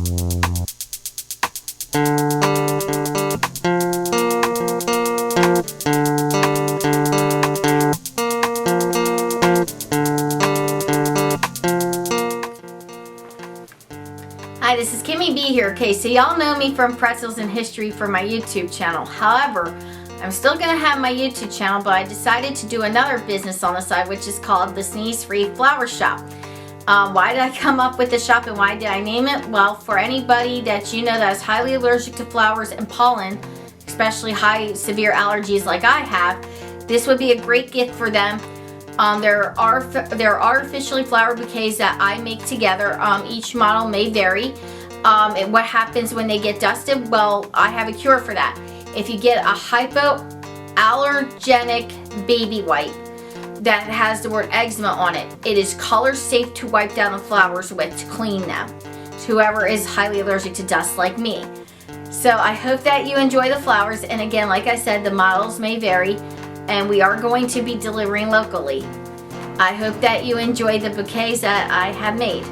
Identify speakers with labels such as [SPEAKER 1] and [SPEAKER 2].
[SPEAKER 1] Hi, this is Kimmy B here. Okay, so y'all know me from Pretzels and History for my YouTube channel. However, I'm still going to have my YouTube channel, but I decided to do another business on the side, which is called the Sneeze Free Flower Shop. Why did I come up with the shop and why did I name it? Well, for anybody that you know that is highly allergic to flowers and pollen, especially high severe allergies like I have, this would be a great gift for them. There are artificially flowered bouquets that I make together. Each model may vary. What happens when they get dusted? Well, I have a cure for that. If you get a hypoallergenic baby wipe that has the word eczema on it, it is color safe to wipe down the flowers with to clean them. To whoever is highly allergic to dust like me. So I hope that you enjoy the flowers, and again, like I said, the models may vary. And we are going to be delivering locally. I hope that you enjoy the bouquets that I have made.